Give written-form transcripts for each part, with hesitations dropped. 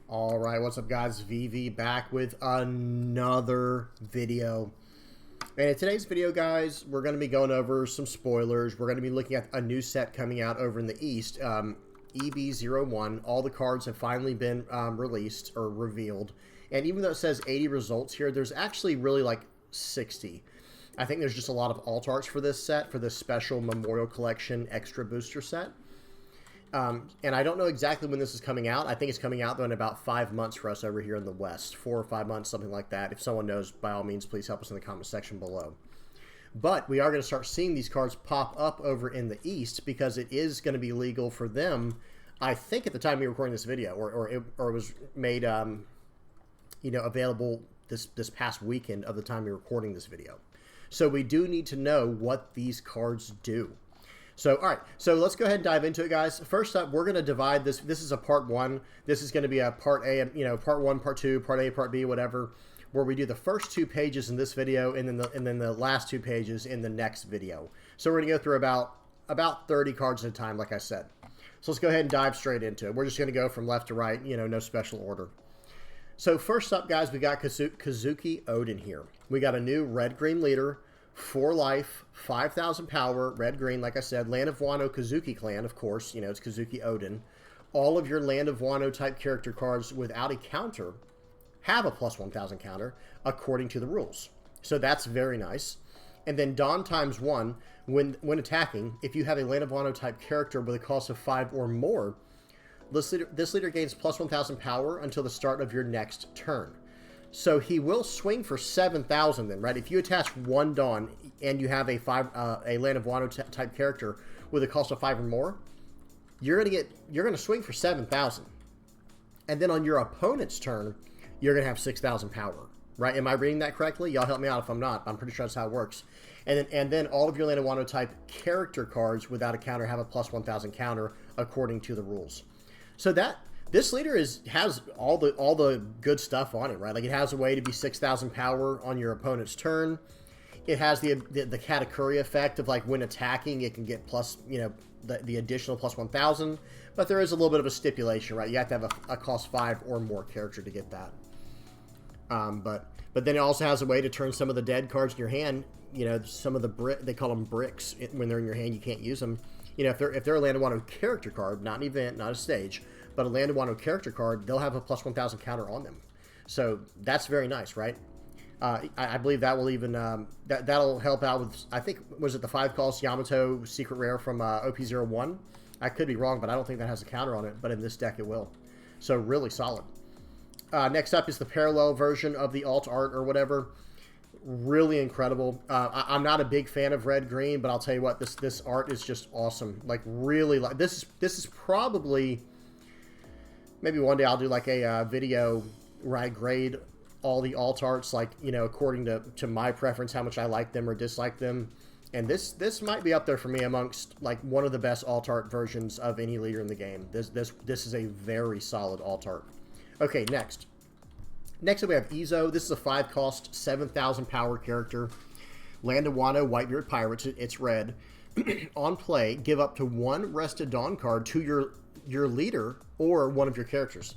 All right, what's up, guys? VV back with another video. And in today's video, guys, we're going to be going over some spoilers. We're going to be looking at a new set coming out over in the East, EB-01. All the cards have finally been released or revealed. And even though it says 80 results here, there's actually really like 60. I think there's just a lot of alt arts for this set, for this special Memorial Collection Extra Booster set. And I don't know exactly when this is coming out. I think it's coming out though in about 5 months for us over here in the West. 4 or 5 months, something like that. If someone knows, by all means, please help us in the comment section below. But we are going to start seeing these cards pop up over in the East because it is going to be legal for them, I think, at the time we were recording this video, or it was made available this past weekend of the time we were recording this video. So we do need to know what these cards do. So, all right, so let's go ahead and dive into it, guys. First up, we're going to divide this. This is a part one. This is going to be a part A, part one, part two, part A, part B, whatever, where we do the first 2 pages in this video and then the last 2 pages in the next video. So we're going to go through about 30 cards at a time, like I said. So let's go ahead and dive straight into it. We're just going to go from left to right, no special order. So first up, guys, we got Kazuki Odin here. We got a new red-green leader, 4 life, 5,000 power, red-green, like I said, Land of Wano Kazuki clan, of course, it's Kazuki Odin. All of your Land of Wano type character cards without a counter have a plus 1,000 counter according to the rules. So that's very nice. And then Dawn ×1, when attacking, if you have a Land of Wano type character with a cost of 5 or more, this leader gains plus 1,000 power until the start of your next turn. So he will swing for 7,000 then, right? If you attach 1 Dawn and you have a Land of Wano type character with a cost of 5 or more, you're gonna swing for 7,000. And then on your opponent's turn, you're gonna have 6,000 power, right? Am I reading that correctly? Y'all help me out if I'm not. I'm pretty sure that's how it works. And then all of your Land of Wano type character cards without a counter have a plus 1,000 counter according to the rules. So this leader has all the good stuff on it, right? Like, it has a way to be 6,000 power on your opponent's turn. It has the Katakuri effect of, like, when attacking, it can get plus, the additional plus 1,000. But there is a little bit of a stipulation, right? You have to have a cost 5 or more character to get that. But then it also has a way to turn some of the dead cards in your hand. Some of the they call them bricks. When they're in your hand, you can't use them. If they're a Land of Wano character card, not an event, not a stage, but a Land of Wano character card, they'll have a plus 1,000 counter on them. So that's very nice, right? I believe that will even that'll help out with, I think, was it the 5-cost Yamato secret rare from OP-01? I could be wrong, but I don't think that has a counter on it. But in this deck, it will. So really solid. Next up is the parallel version of the alt art or whatever. Really incredible. I'm not a big fan of red green, but I'll tell you what, this art is just awesome. Like, really, like, this is probably, maybe one day I'll do like a video where I grade all the alt arts, like, according to my preference, how much I like them or dislike them. And this might be up there for me amongst, like, one of the best alt art versions of any leader in the game. This is a very solid alt art. Okay, next up we have Izo. This is a 5-cost, 7,000 power character. Land of Wano Whitebeard Pirates. It's red. On play, give up to 1 Rested Dawn card to your leader or one of your characters.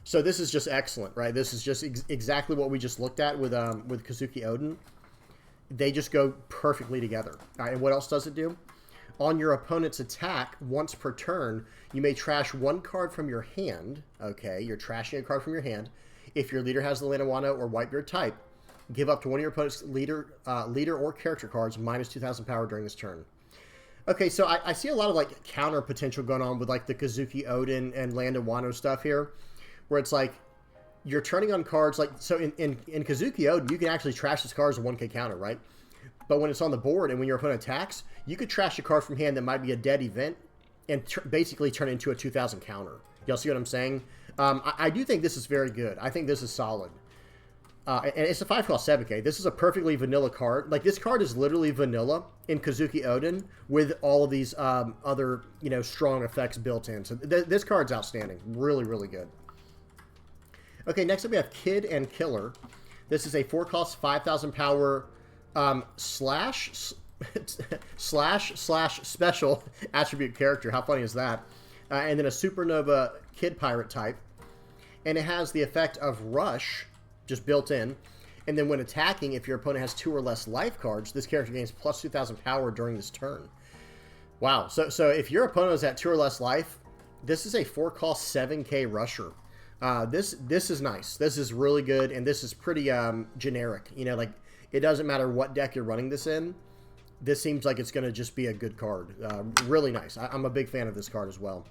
So this is just excellent, right? This is just exactly what we just looked at with Kazuki Odin. They just go perfectly together. All right, and what else does it do? On your opponent's attack, once per turn, you may trash 1 card from your hand. Okay, you're trashing a card from your hand. If your leader has the Land of Wano or Whitebeard type, give up to 1 of your opponent's leader or character cards minus 2,000 power during this turn. Okay, so I see a lot of, like, counter potential going on with, like, the Kazuki Odin and Land of Wano stuff here, where it's like you're turning on cards, like, so in Kazuki Odin, you can actually trash this card as a 1k counter, right? But when it's on the board and when your opponent attacks, you could trash a card from hand that might be a dead event and basically turn it into a 2,000 counter. Y'all see what I'm saying? I do think this is very good. I think this is solid. And it's a 5-cost 7k. This is a perfectly vanilla card. Like, this card is literally vanilla in Kazuki Odin with all of these other, strong effects built in. So this card's outstanding. Really, really good. Okay, next up we have Kid and Killer. This is a 4-cost, 5,000 power slash special attribute character. How funny is that? And then a Supernova Kid Pirate type. and it has the effect of Rush, just built in. And then when attacking, if your opponent has 2 or less life cards, this character gains plus 2,000 power during this turn. Wow. So if your opponent is at 2 or less life, this is a 4-cost 7k rusher. This is nice. This is really good, and this is pretty generic. You know, like, it doesn't matter what deck you're running this in. This seems like it's going to just be a good card. Really nice. I'm a big fan of this card as well.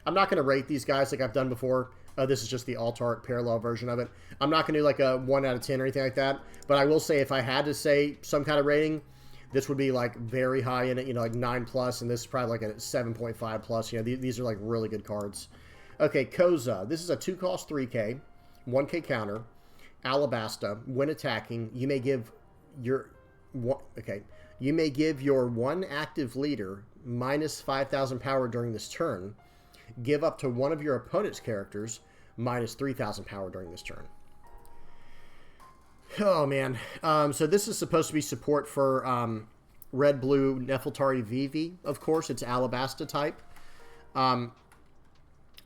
I'm not going to rate these guys like I've done before. This is just the alt-art parallel version of it. I'm not going to do like a 1 out of 10 or anything like that. But I will say, if I had to say some kind of rating, this would be like very high in it, you know, like 9+, and this is probably like a 7.5+. You know, these are like really good cards. Okay, Koza. This is a 2-cost 3k, 1k counter, Alabasta. When attacking, you may give your one active leader minus 5,000 power during this turn. Give up to one of your opponent's characters minus 3,000 power during this turn. Oh, man. So this is supposed to be support for red-blue Nefeltari Vivi, of course. It's Alabasta type.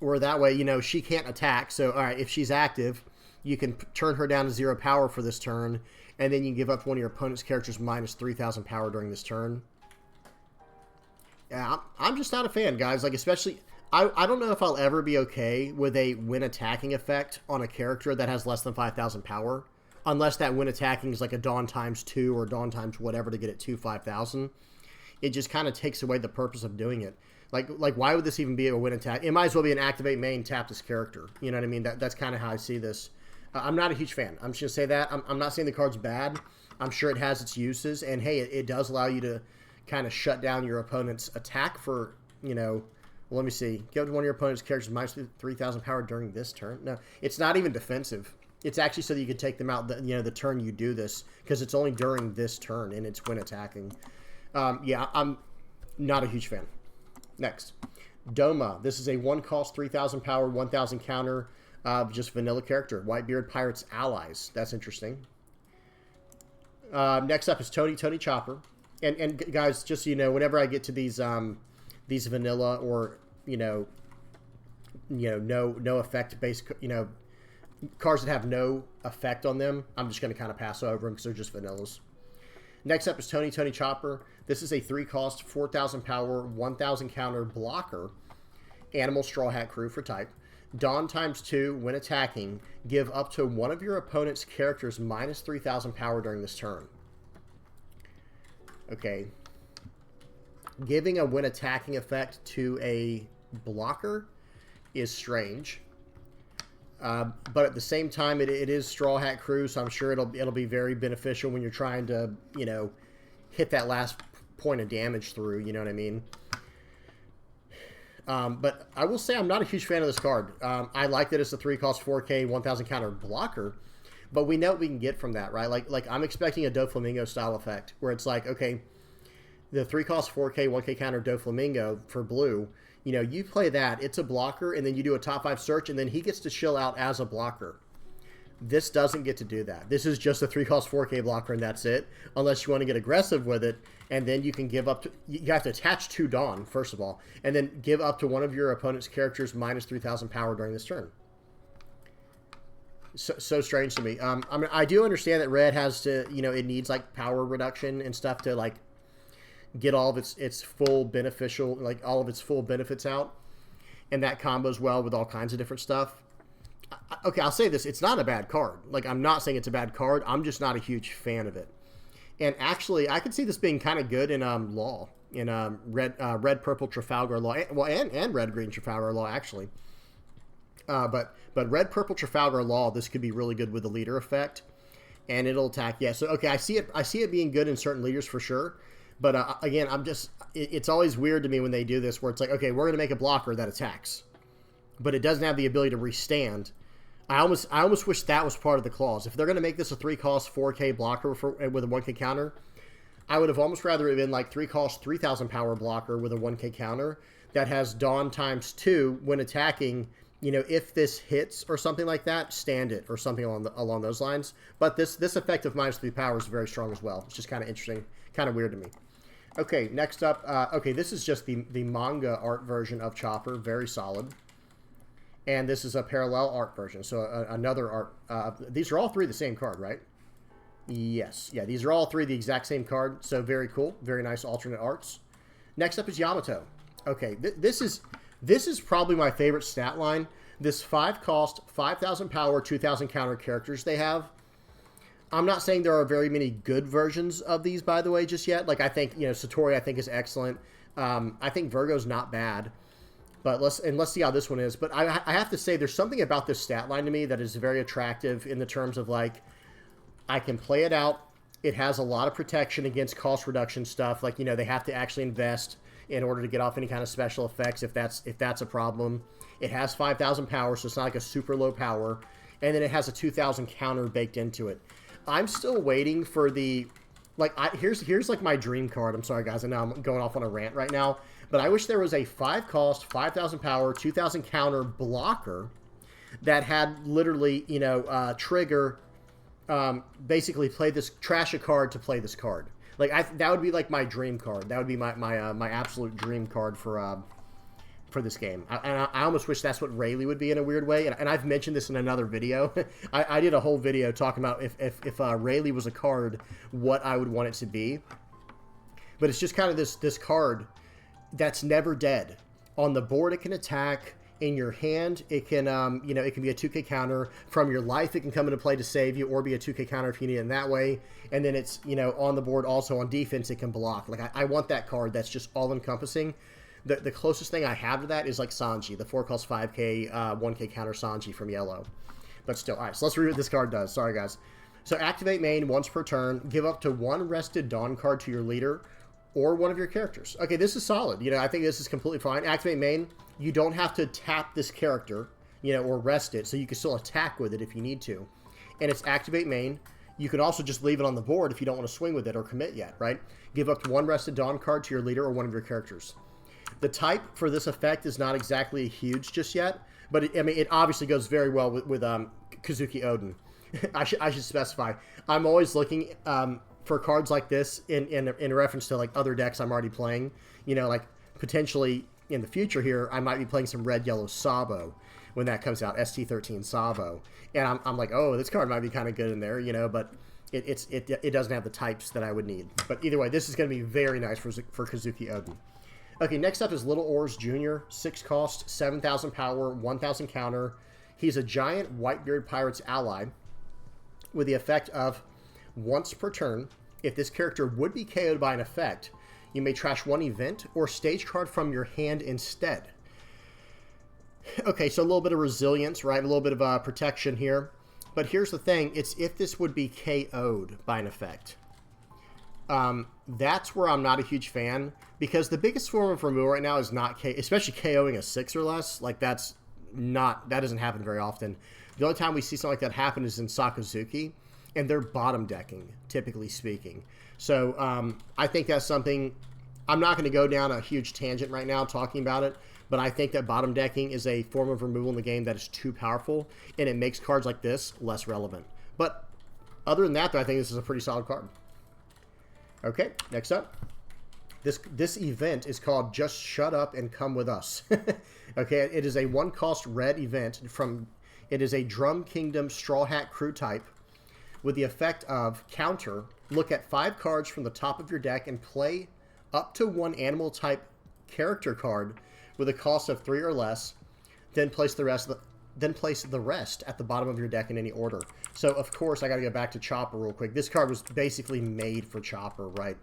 Or that way, you know, she can't attack. So, all right, if she's active, you can turn her down to 0 power for this turn, and then you can give up to one of your opponent's characters minus 3,000 power during this turn. Yeah, I'm just not a fan, guys. Like, especially... I don't know if I'll ever be okay with a when attacking effect on a character that has less than 5,000 power. Unless that when attacking is like a Dawn ×2 or Dawn times whatever to get it to 5,000. It just kind of takes away the purpose of doing it. Like why would this even be a win attack? It might as well be an activate main, tap this character. You know what I mean? That's kind of how I see this. I'm not a huge fan. I'm just going to say that. I'm not saying the card's bad. I'm sure it has its uses. And hey, it does allow you to kind of shut down your opponent's attack for, you know... Well, let me see. Give to one of your opponent's characters minus 3,000 power during this turn. No, it's not even defensive. It's actually so that you can take them out, the turn you do this, because it's only during this turn, and it's when attacking. Yeah, I'm not a huge fan. Next. Doma. This is a 1-cost, 3,000 power, 1,000 counter, just vanilla character. Whitebeard Pirates Allies. That's interesting. Next up is Tony Chopper. And guys, just so you know, whenever I get to these vanilla or, no effect based, cards that have no effect on them, I'm just going to kind of pass over them because they're just vanillas. Next up is Tony Chopper. This is a 3-cost, 4,000 power, 1,000 counter blocker. Animal Straw Hat Crew for type. Dawn ×2, when attacking, give up to one of your opponent's characters minus 3,000 power during this turn. Okay. Giving a when attacking effect to a blocker is strange. But at the same time, it is Straw Hat Crew, so I'm sure it'll be very beneficial when you're trying to, hit that last point of damage through, you know what I mean? But I will say I'm not a huge fan of this card. I like that it's a 3-cost 4K 1,000 counter blocker, but we know what we can get from that, right? Like I'm expecting a Doflamingo style effect where it's like, okay, the 3-cost 4K 1K counter Doflamingo for blue, you play that, it's a blocker, and then you do a top 5 search, and then he gets to chill out as a blocker. This doesn't get to do that. This is just a 3-cost 4K blocker, and that's it, unless you want to get aggressive with it, and then you can give up to... You have to attach 2 Dawn, first of all, and then give up to one of your opponent's characters minus 3,000 power during this turn. So strange to me. I mean, I do understand that red has to, it needs, like, power reduction and stuff to, like, get all of its full beneficial, like, all of its full benefits out, and that combos well with all kinds of different stuff. Okay, I'll say this. It's not a bad card. Like, I'm not saying it's a bad card. I'm just not a huge fan of it. And actually, I could see this being kind of good in Law. In red, purple Trafalgar Law. Well, and red, green Trafalgar Law, actually. But red, purple Trafalgar Law, this could be really good with the leader effect. And it'll attack. Yeah, so, okay, I see it being good in certain leaders for sure. But, again, it's always weird to me when they do this where it's like, okay, we're going to make a blocker that attacks. But it doesn't have the ability to restand. I almost wish that was part of the clause. If they're going to make this a 3-cost 4K blocker with a 1K counter, I would have almost rather it been like 3-cost 3,000 power blocker with a 1K counter that has Dawn ×2 when attacking. If this hits or something like that, stand it or something along those lines. But this effect of -3 power is very strong as well. It's just kind of interesting, kind of weird to me. Okay, next up. Okay, this is just the manga art version of Chopper. Very solid. And this is a parallel art version, so another art. These are all three the same card, right? Yes. Yeah, these are all three the exact same card, so very cool. Very nice alternate arts. Next up is Yamato. Okay, this is probably my favorite stat line. This 5 cost, 5,000 power, 2,000 counter characters they have. I'm not saying there are very many good versions of these, by the way, just yet. Like, I think, you know, Satori, I think, is excellent. I think Virgo's not bad. But let's see how this one is. But I have to say, there's something about this stat line to me that is very attractive in the terms of, like, I can play it out. It has a lot of protection against cost reduction stuff. Like, you know, they have to actually invest in order to get off any kind of special effects if that's a problem. It has 5,000 power, so it's not like a super low power. And then it has a 2,000 counter baked into it. I'm still waiting for the... Like, here's like my dream card. I'm sorry, guys. I know I'm going off on a rant right now. But I wish there was a 5 cost, 5,000 power, 2,000 counter blocker that had literally, you know, trigger, basically play this, trash a card to play this card. Like, that would be like my dream card. That would be my absolute dream card for this game. I almost wish that's what Rayleigh would be in a weird way. And I've mentioned this in another video. I did a whole video talking about if Rayleigh was a card, what I would want it to be. But it's just kind of this card that's never dead. On the board, it can attack. In your hand, it can, you know, it can be a 2K counter. From your life, it can come into play to save you, or be a 2K counter if you need it in that way. And then it's, you know, on the board also on defense, it can block. Like, I want that card that's just all-encompassing. The closest thing I have to that is, like, Sanji, the 4 cost 5K, 1K counter Sanji from yellow. But still, all right, so let's read what this card does. Sorry, guys. So, activate main once per turn. Give up to 1 rested Dawn card to your leader or one of your characters. Okay, this is solid. You know, I think this is completely fine. Activate main. You don't have to tap this character, you know, or rest it, so you can still attack with it if you need to. And it's activate main. You can also just leave it on the board if you don't want to swing with it or commit yet, right? Give up to 1 rested Dawn card to your leader or one of your characters. The type for this effect is not exactly huge just yet, but it obviously goes very well with Kazuki Oden. I should specify. I'm always looking for cards like this in reference to, like, other decks I'm already playing. You know, like, potentially in the future here, I might be playing some red yellow Sabo when that comes out, ST13 Sabo, and I'm like, oh, this card might be kind of good in there, you know, but it doesn't have the types that I would need. But either way, this is going to be very nice for Kazuki Oden. Okay, next up is Little Oars Jr., 6 cost, 7,000 power, 1,000 counter. He's a giant Whitebeard Pirate's ally with the effect of, once per turn, if this character would be KO'd by an effect, you may trash 1 event or stage card from your hand instead. Okay, so a little bit of resilience, right? A little bit of protection here. But here's the thing. It's if this would be KO'd by an effect. That's where I'm not a huge fan, because the biggest form of removal right now is not especially KOing a 6 or less. Like, that doesn't happen very often. The only time we see something like that happen is in Sakazuki, and they're bottom decking, typically speaking. So I think that's something. I'm not going to go down a huge tangent right now talking about it, but I think that bottom decking is a form of removal in the game that is too powerful, and it makes cards like this less relevant. But other than that, though, I think this is a pretty solid card. Okay, next up. This event is called Just Shut Up and Come With Us. Okay, it is a 1 cost red event it is a Drum Kingdom Straw Hat Crew type with the effect of counter. Look at 5 cards from the top of your deck and play up to 1 animal type character card with a cost of 3 or less. Then place the rest at the bottom of your deck in any order. So, of course, I got to go back to Chopper real quick. This card was basically made for Chopper, right?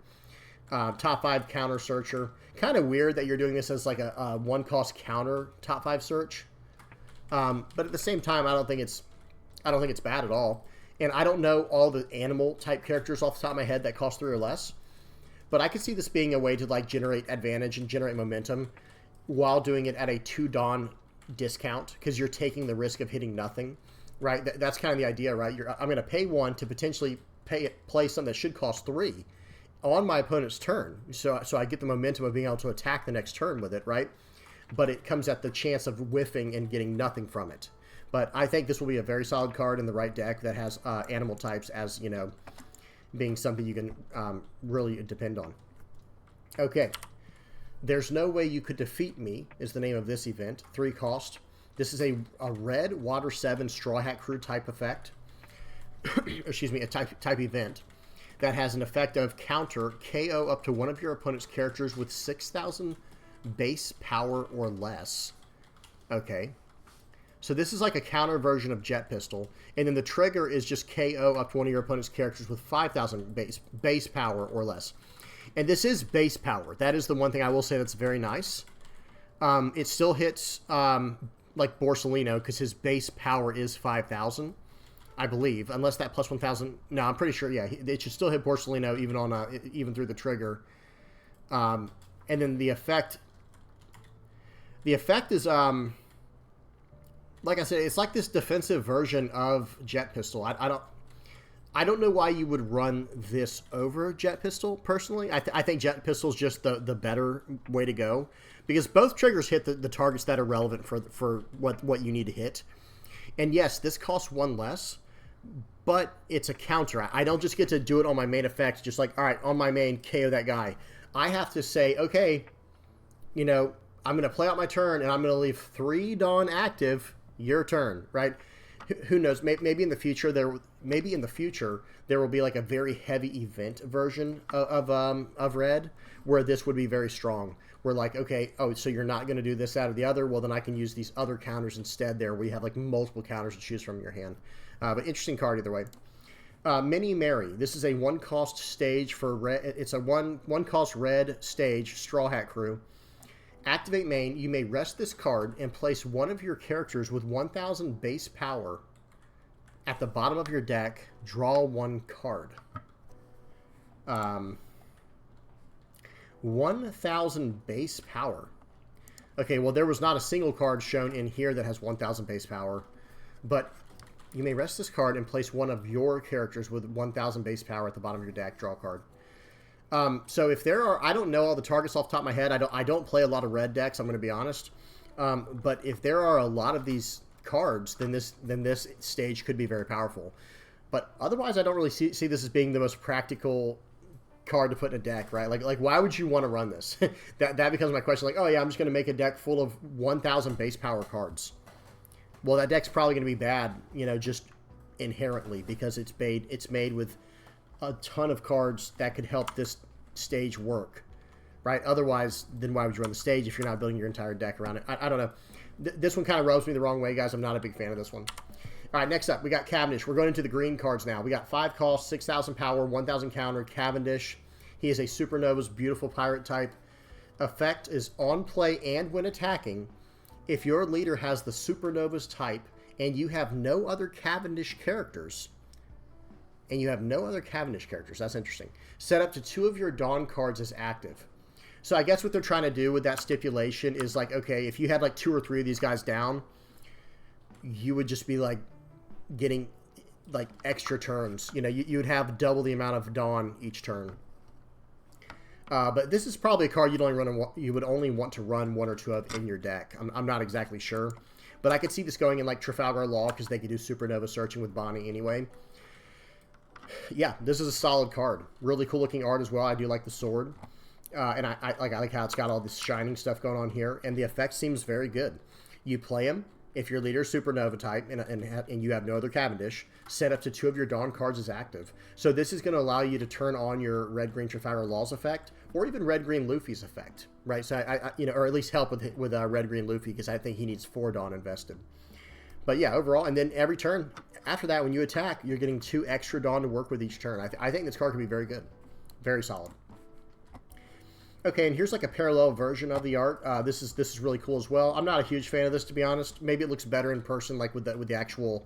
Top 5 counter searcher. Kind of weird that you're doing this as like a 1 cost counter top 5 search. But at the same time, I don't think it's bad at all. And I don't know all the animal type characters off the top of my head that cost 3 or less. But I could see this being a way to, like, generate advantage and generate momentum while doing it at a 2 Dawn discount, because you're taking the risk of hitting nothing, right? That's kind of the idea, right? I'm going to pay 1 to potentially play something that should cost 3 on my opponent's turn. So I get the momentum of being able to attack the next turn with it, right? But it comes at the chance of whiffing and getting nothing from it. But I think this will be a very solid card in the right deck that has animal types as, you know, being something you can really depend on. Okay. There's No Way You Could Defeat Me is the name of this event. 3 cost. This is a red Water 7 Straw Hat Crew type effect. Excuse me, a type event that has an effect of counter KO up to one of your opponent's characters with 6,000 base power or less. Okay. So this is like a counter version of Jet Pistol. And then the trigger is just KO up to one of your opponent's characters with 5,000 base power or less. And this is base power. That is the one thing I will say that's very nice. It still hits like Borsalino because his base power is 5,000, I believe. Unless that plus 1,000. No, I'm pretty sure, yeah. It should still hit Borsalino even on even through the trigger. And then the effect... The effect is... like I said, it's like this defensive version of Jet Pistol. I don't know why you would run this over Jet Pistol, personally. I think Jet Pistol is just the better way to go. Because both triggers hit the targets that are relevant for what you need to hit. And yes, this costs one less, but it's a counter. I don't just get to do it on my main effect, just like, all right, on my main, KO that guy. I have to say, okay, you know, I'm going to play out my turn, and I'm going to leave 3 Dawn active. Your turn, right? Who knows? Maybe in the future there will be like a very heavy event version of Red, where this would be very strong. We're like, okay, oh, so you're not going to do this out of the other? Well, then I can use these other counters instead. There, we have like multiple counters to choose from in your hand. But interesting card either way. Mini Mary. This is a 1-cost stage for red. It's a one cost red stage Straw Hat Crew. Activate main, you may rest this card and place one of your characters with 1,000 base power at the bottom of your deck. Draw 1 card. 1,000 base power. Okay, well, there was not a single card shown in here that has 1,000 base power. But you may rest this card and place one of your characters with 1,000 base power at the bottom of your deck. Draw a card. So if there are, I don't know all the targets off the top of my head. I don't play a lot of red decks, I'm going to be honest. But if there are a lot of these cards, then this stage could be very powerful. But otherwise, I don't really see this as being the most practical card to put in a deck, right? Like why would you want to run this? that becomes my question. Like, oh yeah, I'm just going to make a deck full of 1,000 base power cards. Well, that deck's probably going to be bad, you know, just inherently because it's made with a ton of cards that could help this stage work, right? Otherwise, then why would you run the stage if you're not building your entire deck around it? I don't know. This one kind of rubs me the wrong way, guys. I'm not a big fan of this one. All right, next up, we got Cavendish. We're going into the green cards now. We got 5 cost, 6,000 power, 1,000 counter, Cavendish. He is a Supernova's beautiful pirate type. Effect is on play and when attacking. If your leader has the Supernova's type and you have no other Cavendish characters, that's interesting. Set up to 2 of your Dawn cards as active. So I guess what they're trying to do with that stipulation is like, okay, if you had like 2 or 3 of these guys down, you would just be like getting like extra turns. You know, you would have double the amount of Dawn each turn. But this is probably a card you would only want to run 1 or 2 of in your deck. I'm not exactly sure. But I could see this going in like Trafalgar Law because they could do Supernova searching with Bonnie anyway. Yeah, this is a solid card. Really cool looking art as well. I do like the sword. And I like how it's got all this shining stuff going on here. And the effect seems very good. You play him. If your leader is Supernova type and you have no other Cavendish, set up to 2 of your Dawn cards as active. So this is going to allow you to turn on your red-green Trafalgar Law's effect or even red-green Luffy's effect, right? So or at least help with red-green Luffy because I think he needs 4 Dawn invested. But yeah, overall, and then every turn after that, when you attack, you're getting 2 extra Dawn to work with each turn. I think this card could be very good, very solid. Okay, and here's like a parallel version of the art. This is really cool as well. I'm not a huge fan of this, to be honest. Maybe it looks better in person, like with the actual,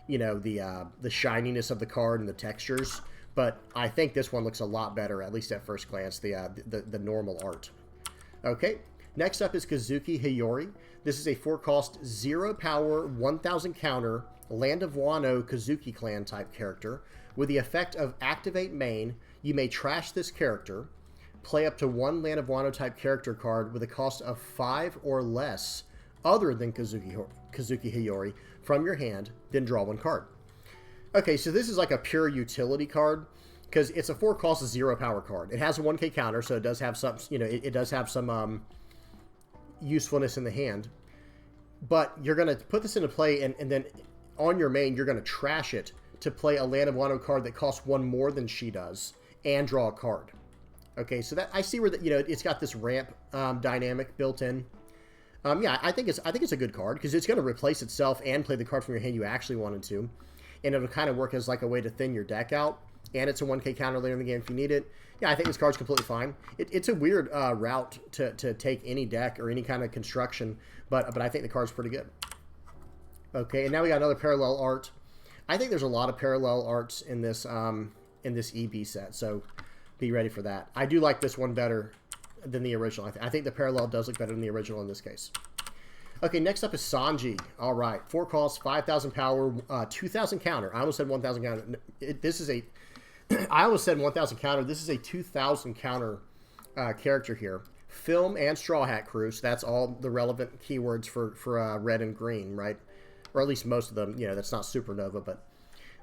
you know, the shininess of the card and the textures. But I think this one looks a lot better, at least at first glance. The normal art. Okay, next up is Kazuki Hiyori. This is a 4-cost, 0 power, 1,000 counter, Land of Wano Kazuki clan type character. With the effect of activate main, you may trash this character. Play up to 1 Land of Wano type character card with a cost of 5 or less other than Kazuki Hiyori from your hand, then draw 1 card. Okay, so this is like a pure utility card because it's a 4-cost 0 power card. It has a 1k counter, so it does have some, you know, it does have some usefulness in the hand. But you're going to put this into play, and then on your main, you're going to trash it to play a Land of Wano card that costs 1 more than she does, and draw a card. Okay, so that I see where it's got this ramp dynamic built in. Yeah, I think it's a good card because it's going to replace itself and play the card from your hand you actually wanted to, and it'll kind of work as like a way to thin your deck out. And it's a 1K counter later in the game if you need it. Yeah, I think this card's completely fine. It's a weird route to take any deck or any kind of construction, but I think the card's pretty good. Okay, and now we got another parallel art. I think there's a lot of parallel arts in this EB set, so be ready for that. I do like this one better than the original. I think the parallel does look better than the original in this case. Okay, next up is Sanji. All right, 4 costs, 5,000 power, 2,000 counter. I almost said 1,000 counter. This is a... I almost said 1,000 counter. This is a 2,000 counter character here. Film and Straw Hat Crew, so that's all the relevant keywords for red and green, right? Or at least most of them. You know, that's not Supernova, but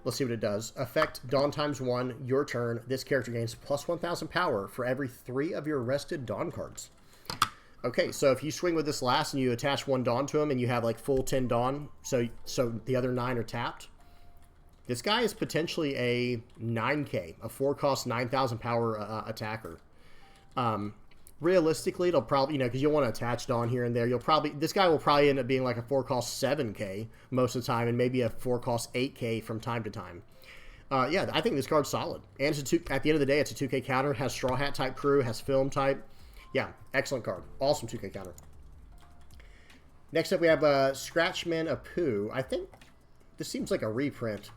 let's see what it does. Effect, Dawn ×1, your turn. This character gains plus 1,000 power for every 3 of your rested Dawn cards. Okay, so if you swing with this last and you attach 1 Dawn to him and you have like full 10 Dawn, so the other 9 are tapped, this guy is potentially a 9K, a 4-cost, 9,000 power attacker. Realistically, it'll probably, because you'll want to attach Dawn here and there. This guy will probably end up being like a 4-cost 7K most of the time, and maybe a 4-cost 8K from time to time. Yeah, I think this card's solid. And it's at the end of the day, it's a 2K counter, has Straw Hat type crew, has film type. Yeah, excellent card. Awesome 2K counter. Next up, we have Scratchman Apu. I think this seems like a reprint.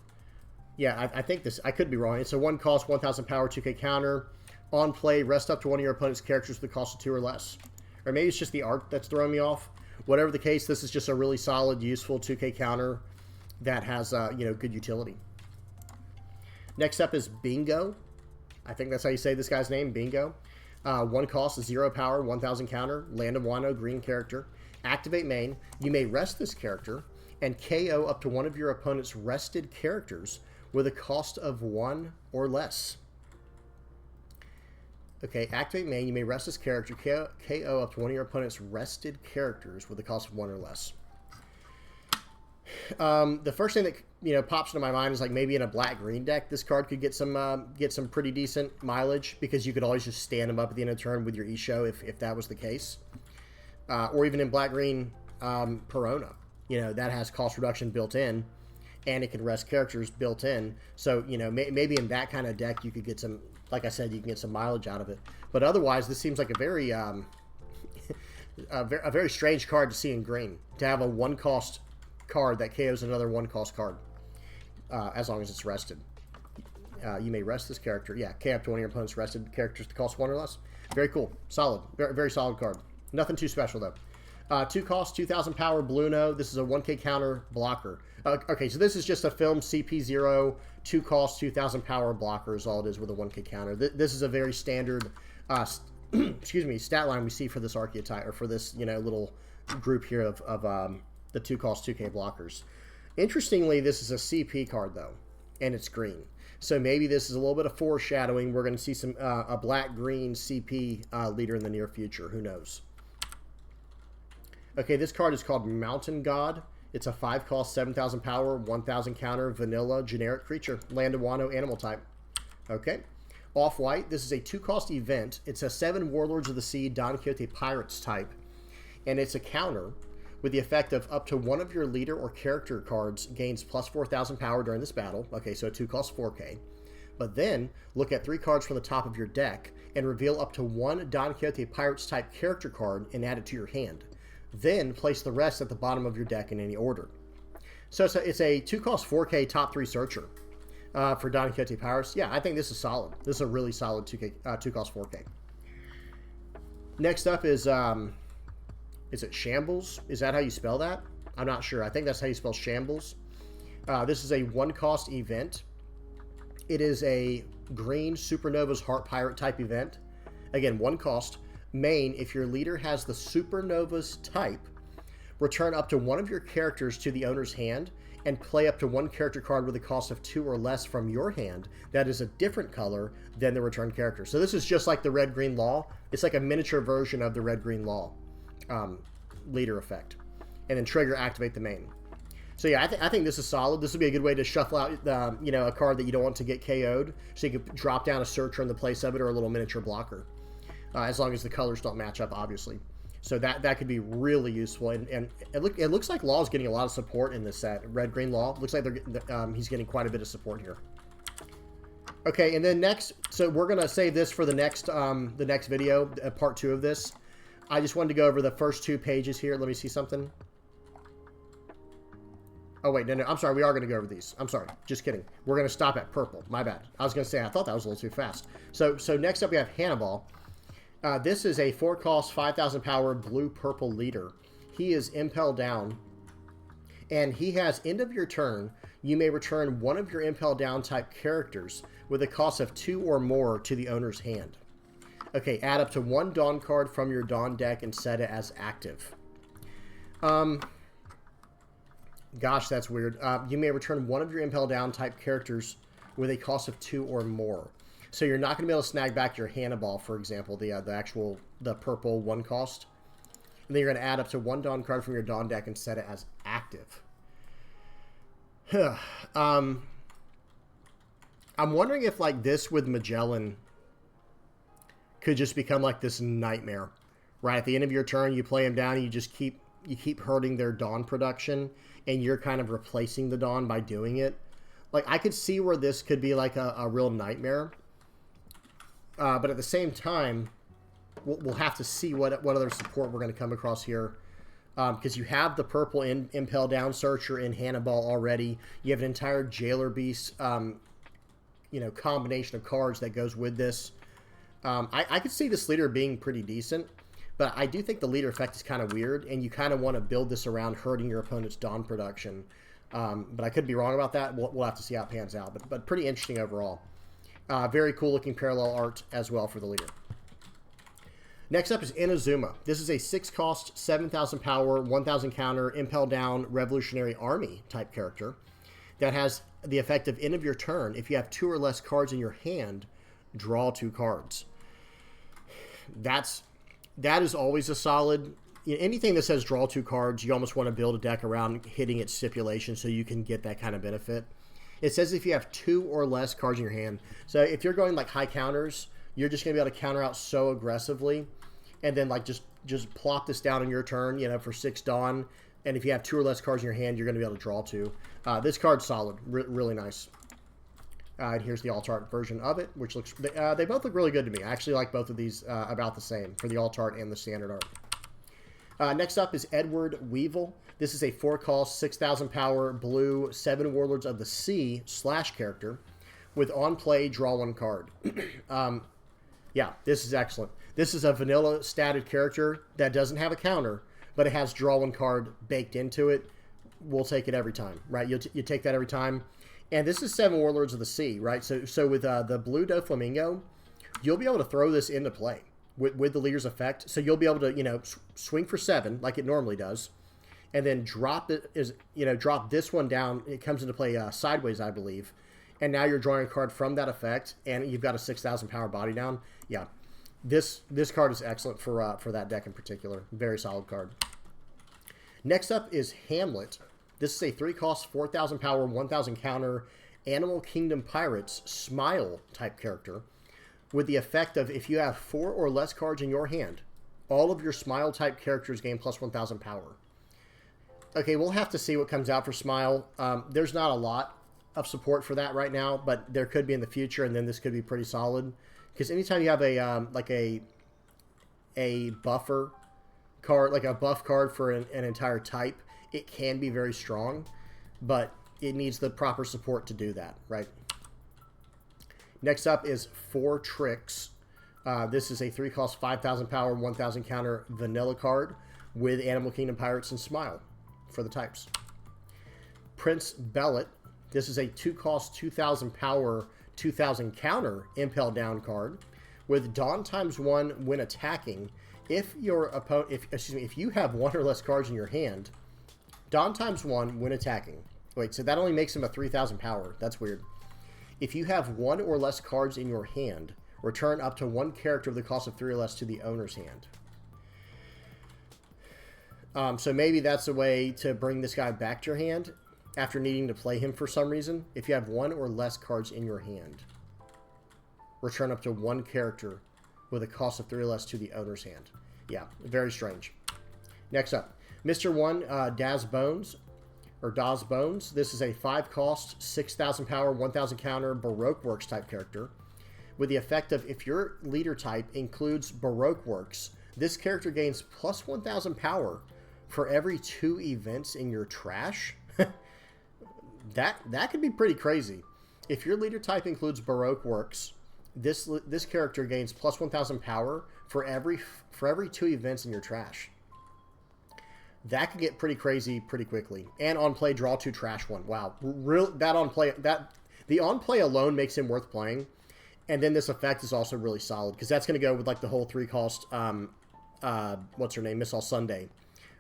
Yeah, I think this, I could be wrong. It's a 1 cost, 1,000 power, 2K counter. On play, rest up to one of your opponent's characters with the cost of 2 or less. Or maybe it's just the art that's throwing me off. Whatever the case, this is just a really solid, useful 2K counter that has, good utility. Next up is Bingo. I think that's how you say this guy's name, Bingo. 1 cost, 0 power, 1,000 counter, Land of Wano, green character. Activate main. You may rest this character and KO up to one of your opponent's rested characters with a cost of 1 or less. Okay, activate main. You may rest this character, KO up to one of your opponent's rested characters with a cost of 1 or less. The first thing that pops into my mind is like maybe in a black-green deck, this card could get some pretty decent mileage because you could always just stand them up at the end of the turn with your E-Show if that was the case. Or even in black-green Perona, that has cost reduction built in. And it can rest characters built in. So, maybe in that kind of deck you could get some, like I said, you can get some mileage out of it. But otherwise, this seems like a very a very strange card to see in green. To have a 1-cost card that KOs another 1-cost card, as long as it's rested. You may rest this character. Yeah, KO up to one of your opponent's rested characters to cost 1 or less. Very cool. Solid. Very, very solid card. Nothing too special, though. 2 cost, 2,000 power, Bluno. This is a 1K counter blocker. Okay, so this is just a film CP0, 2 cost, 2,000 power blocker is all it is with a 1K counter. This is a very standard, stat line we see for this archetype, or for this, little group here of the 2 cost, 2K blockers. Interestingly, this is a CP card, though, and it's green. So maybe this is a little bit of foreshadowing. We're going to see some a black-green CP leader in the near future. Who knows? Okay, this card is called Mountain God. It's a 5 cost, 7,000 power, 1,000 counter, vanilla, generic creature, Land of Wano, animal type. Okay. Off-white, this is a 2 cost event. It's a 7 Warlords of the Sea, Don Quixote Pirates type. And it's a counter with the effect of up to one of your leader or character cards gains plus 4,000 power during this battle. Okay, so a 2 cost 4K. But then, look at 3 cards from the top of your deck and reveal up to 1 Don Quixote Pirates type character card and add it to your hand. Then place the rest at the bottom of your deck in any order. So it's a 2 cost 4K top 3 searcher for Don Quixote Pirates. Yeah, I think this is solid. This is a really solid 2 cost 4K. Next up is it Shambles? Is that how you spell that? I'm not sure. I think that's how you spell Shambles. This is a 1 cost event. It is a green Supernova's Heart Pirate type event. Again, 1 cost. Main, if your leader has the Supernova's type, return up to one of your characters to the owner's hand and play up to 1 character card with a cost of 2 or less from your hand that is a different color than the returned character. So this is just like the Red-Green Law. It's like a miniature version of the Red-Green Law leader effect. and then trigger, activate the main. So yeah, I think this is solid. This would be a good way to shuffle out, you know, a card that you don't want to get KO'd. So you could drop down a searcher in the place of it, or a little miniature blocker, as long as the colors don't match up, obviously. So that could be really useful. And it looks like Law is getting a lot of support in this set. Red-Green Law looks like he's getting quite a bit of support here. Okay, and then next, so we're gonna save this for the next video, part 2 of this. I just wanted to go over the first 2 pages here. Let me see something. Oh, wait, no, I'm sorry. We are going to go over these. I'm sorry. Just kidding. We're going to stop at purple. My bad. I was going to say, I thought that was a little too fast. So next up, we have Hannibal. This is a 4-cost, 5,000 power, blue-purple leader. He is Impel Down, and he has, end of your turn, you may return one of your Impel Down type characters with a cost of 2 or more to the owner's hand. Okay, add up to 1 Dawn card from your Dawn deck and set it as active. Gosh, that's weird. You may return one of your Impel Down type characters with a cost of 2 or more. So you're not going to be able to snag back your Hannibal, for example, the purple 1 cost. And then you're going to add up to 1 Dawn card from your Dawn deck and set it as active. I'm wondering if like this with Magellan could just become like this nightmare. Right at the end of your turn, you play them down, and you keep hurting their Dawn production, and you're kind of replacing the Dawn by doing it. Like, I could see where this could be like a real nightmare. But at the same time, we'll have to see what other support we're going to come across here. Because you have the purple Impel Down Searcher in Hannibal already. You have an entire Jailer Beast, you know, combination of cards that goes with this. I could see this leader being pretty decent. But I do think the leader effect is kind of weird, and you kind of want to build this around hurting your opponent's Dawn production. But I could be wrong about that. We'll have to see how it pans out. But pretty interesting overall. Very cool looking parallel art as well for the leader. Next up is Inazuma. This is a 6-cost, 7,000 power, 1,000 counter, Impel Down, Revolutionary Army type character that has the effect of end of your turn. If you have 2 or less cards in your hand, draw 2 cards. That is always a solid. Anything that says draw 2 cards, you almost want to build a deck around hitting its stipulation so you can get that kind of benefit. It says if you have 2 or less cards in your hand. So if you're going like high counters, you're just going to be able to counter out so aggressively, and then like just plop this down on your turn, you know, for 6 Dawn. And if you have 2 or less cards in your hand, you're going to be able to draw 2. This card's solid, really nice. And here's the alt art version of it, which looks, they both look really good to me. I actually like both of these about the same for the alt art and the standard art. Next up is Edward Weevil. This is a 4-cost, 6,000 power, blue, 7 Warlords of the Sea / character with on play, draw 1 card. Yeah, this is excellent. This is a vanilla statted character that doesn't have a counter, but it has draw 1 card baked into it. We'll take it every time, right? You take that every time. And this is 7 Warlords of the Sea, right? So with the Blue Doflamingo, you'll be able to throw this into play with the leader's effect. So you'll be able to, you know, swing for 7 like it normally does, and then drop this one down. It comes into play sideways, I believe. And now you're drawing a card from that effect, and you've got a 6,000 power body down. Yeah, this card is excellent for that deck in particular. Very solid card. Next up is Hamlet. This is a 3-cost, 4,000 power, 1,000 counter, Animal Kingdom Pirates Smile type character with the effect of if you have 4 or less cards in your hand, all of your Smile type characters gain plus 1,000 power. Okay, we'll have to see what comes out for Smile. There's not a lot of support for that right now, but there could be in the future, and then this could be pretty solid. Because anytime you have a buffer card, like a buff card for an entire type, it can be very strong, but it needs the proper support to do that, right? Next up is 4 Tricks. This is a 3-cost, 5,000 power, 1,000 counter vanilla card with Animal Kingdom Pirates and Smile for the types. Prince Bellet. This is a 2-cost, 2,000 power, 2,000 counter Impel Down card with Dawn ×1 when attacking. If your opponent, if you have 1 or less cards in your hand, Dawn ×1 when attacking. Wait, so that only makes him a 3,000 power. That's weird. If you have 1 or less cards in your hand, return up to 1 character of the cost of 3 or less to the owner's hand. So maybe that's a way to bring this guy back to your hand after needing to play him for some reason. If you have one or less cards in your hand, return up to one character with a cost of 3 or less to the owner's hand. Yeah, very strange. Next up, Mr. 1, Daz Bones, or Daz Bones. This is a 5 cost, 6,000 power, 1,000 counter, Baroque Works type character. With the effect of, if your leader type includes Baroque Works, this character gains plus 1,000 power for every 2 events in your trash. That could be pretty crazy. If your leader type includes Baroque Works, this character gains plus 1,000 power for every 2 events in your trash. That could get pretty crazy pretty quickly. And on play, draw 2, trash 1. Wow, the on play alone makes him worth playing. And then this effect is also really solid because that's going to go with like the whole 3 cost. What's her name? Miss All Sunday,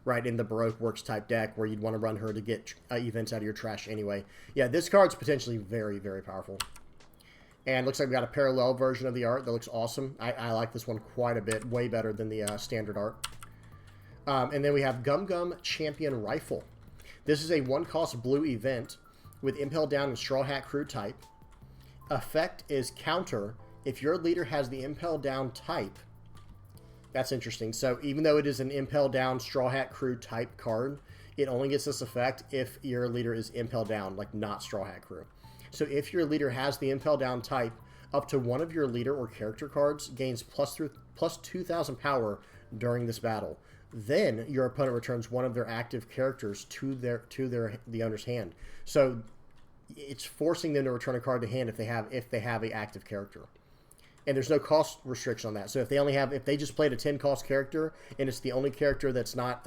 right, in the Baroque Works type deck where you'd want to run her to get events out of your trash anyway. Yeah, this card's potentially very, very powerful. And looks like we got a parallel version of the art that looks awesome. I like this one quite a bit, way better than the standard art. And then we have Gum Gum Champion Rifle. This is a 1-cost blue event with Impel Down and Straw Hat Crew type. Effect is counter if your leader has the Impel Down type. That's interesting. So even though it is an Impel Down Straw Hat Crew type card, it only gets this effect if your leader is Impel Down, like not Straw Hat Crew. So if your leader has the Impel Down type, up to one of your leader or character cards gains plus 2,000 power during this battle. Then your opponent returns one of their active characters to the owner's hand. So it's forcing them to return a card to hand if they have a active character. And there's no cost restriction on that. So if they just played a 10-cost character and it's the only character that's not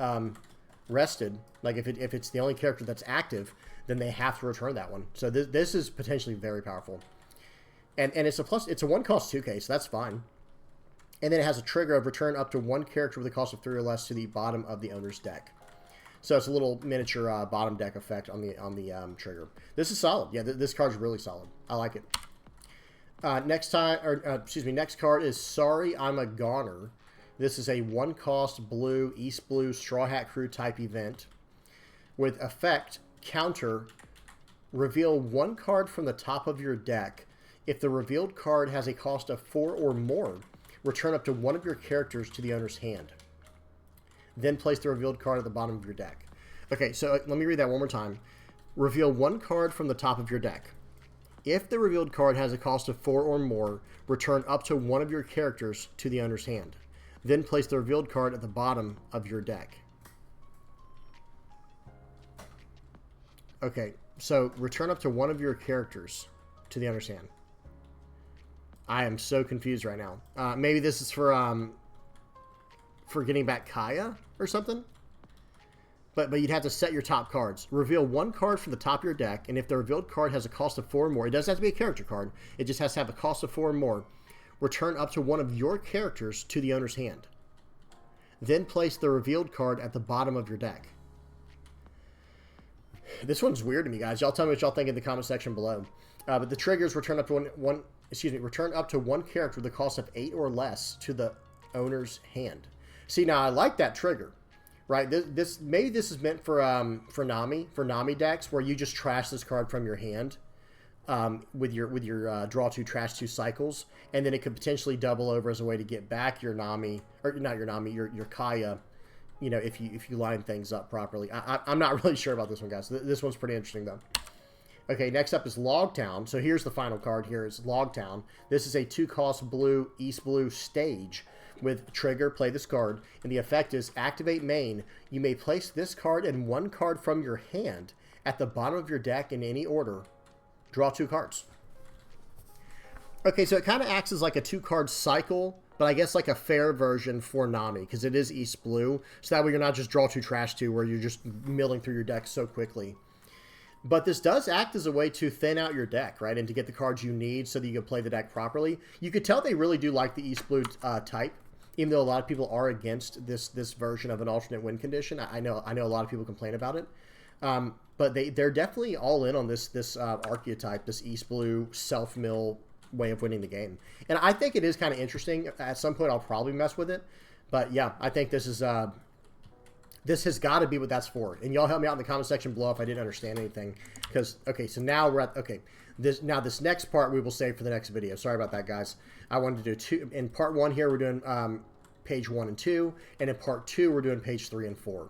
rested, like if it's the only character that's active, then they have to return that one. So this is potentially very powerful. And it's a 1-cost 2K, so that's fine. And then it has a trigger of return up to 1 character with a cost of 3 or less to the bottom of the owner's deck. So it's a little miniature bottom deck effect on the trigger. This is solid. Yeah, this card's really solid. I like it. Next card is Sorry I'm a Goner. This is a 1-cost blue, East Blue, Straw Hat Crew type event. With effect, counter, reveal 1 card from the top of your deck. If the revealed card has a cost of 4 or more, return up to 1 of your characters to the owner's hand. Then place the revealed card at the bottom of your deck. Okay, so let me read that one more time. Reveal 1 card from the top of your deck. If the revealed card has a cost of 4 or more, return up to 1 of your characters to the owner's hand. Then place the revealed card at the bottom of your deck. Okay, so return up to 1 of your characters to the owner's hand. I am so confused right now. Maybe this is for getting back Kaya or something. But you'd have to set your top cards. Reveal 1 card from the top of your deck, and if the revealed card has a cost of 4 or more, it doesn't have to be a character card. It just has to have a cost of 4 or more. Return up to 1 of your characters to the owner's hand. Then place the revealed card at the bottom of your deck. This one's weird to me, guys. Y'all tell me what y'all think in the comment section below. But the triggers return up to return up to 1 character with a cost of 8 or less to the owner's hand. See, now I like that trigger, right? Maybe this is meant for Nami decks where you just trash this card from your hand with your draw 2, trash 2 cycles, and then it could potentially double over as a way to get back your Nami, or not your Nami, your Kaya. You know, if you line things up properly. I'm not really sure about this one, guys. This one's pretty interesting though. Okay, next up is Logtown. So here's the final card. Here is Logtown. This is a 2-cost blue, East Blue stage with trigger. Play this card, and the effect is activate main. You may place this card and 1 card from your hand at the bottom of your deck in any order. Draw 2 cards. Okay, so it kind of acts as like a 2-card cycle, but I guess like a fair version for Nami because it is East Blue. So that way you're not just draw 2, trash 2, where you're just milling through your deck so quickly. But this does act as a way to thin out your deck, right? And to get the cards you need so that you can play the deck properly. You could tell they really do like the East Blue type, even though a lot of people are against this version of an alternate win condition. I know a lot of people complain about it. But they're definitely all in on this archetype, this East Blue self-mill way of winning the game. And I think it is kind of interesting. At some point, I'll probably mess with it. But yeah, I think this is This has got to be what that's for. And y'all help me out in the comment section below if I didn't understand anything. Because, okay, so now we're at, okay, this next part we will save for the next video. Sorry about that, guys. I wanted to do two. In part 1 here, we're doing page 1 and 2. And in part 2, we're doing page 3 and 4.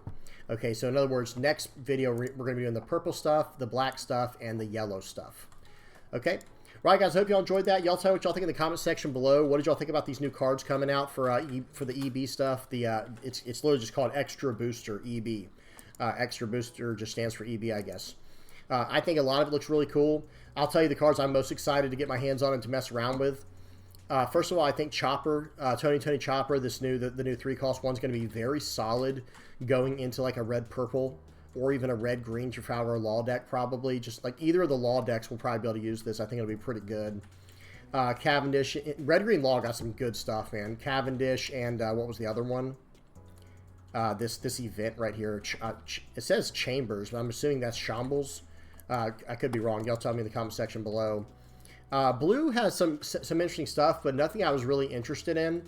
Okay, so in other words, next video, we're going to be doing the purple stuff, the black stuff, and the yellow stuff. Okay? Right, guys, I hope y'all enjoyed that. Y'all tell me what y'all think in the comment section below. What did y'all think about these new cards coming out for the EB stuff? It's literally just called Extra Booster EB. Extra Booster just stands for EB, I guess. I think a lot of it looks really cool. I'll tell you the cards I'm most excited to get my hands on and to mess around with. First of all, I think Chopper, Tony Chopper, the new 3-cost one's going to be very solid going into like a red-purple or even a red-green Trafalgar Law deck, probably. Just like either of the Law decks will probably be able to use this. I think it'll be pretty good. Cavendish, red-green Law got some good stuff, man. Cavendish and what was the other one? This event right here. It says Chambers, but I'm assuming that's Shambles. I could be wrong. Y'all tell me in the comment section below. Blue has some interesting stuff, but nothing I was really interested in.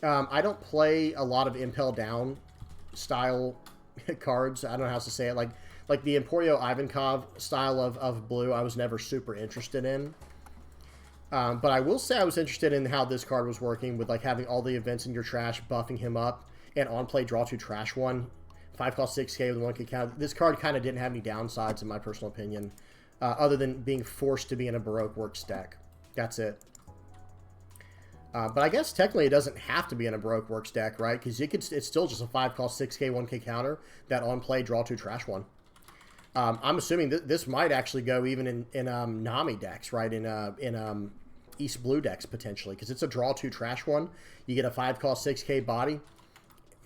I don't play a lot of Impel Down style cards. I don't know how else to say it. Like the Emporio Ivankov style of blue, I was never super interested in. But I will say I was interested in how this card was working with like having all the events in your trash, buffing him up, and on play draw 2 trash 1. 5-cost 6K with 1K count. This card kind of didn't have any downsides in my personal opinion. Other than being forced to be in a Baroque Works deck. That's it. But I guess technically it doesn't have to be in a Baroque Works deck, right? Because it's still just a 5-cost 6K, 1K counter that on play draw 2 trash 1. I'm assuming this might actually go even in Nami decks, right? In East Blue decks potentially, because it's a draw 2 trash 1. You get a 5-cost 6K body.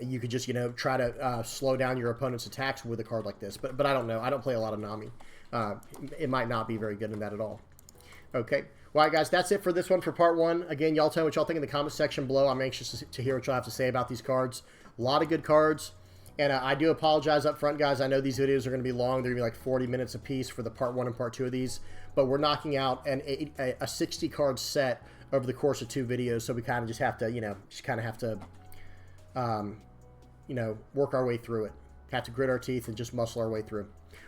You could just, you know, try to slow down your opponent's attacks with a card like this. But I don't know. I don't play a lot of Nami. It might not be very good in that at all. Okay. Well, all right, guys, that's it for this one for part 1. Again, y'all tell me what y'all think in the comment section below. I'm anxious to hear what y'all have to say about these cards. A lot of good cards. And I do apologize up front, guys. I know these videos are going to be long. They're going to be like 40 minutes apiece for the part 1 and part 2 of these. But we're knocking out a 60-card set over the course of 2 videos. So we kind of just have to, you know, work our way through it. Have to grit our teeth and just muscle our way through.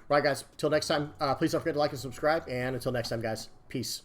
All right, guys, till next time, please don't forget to like and subscribe. And until next time, guys, peace.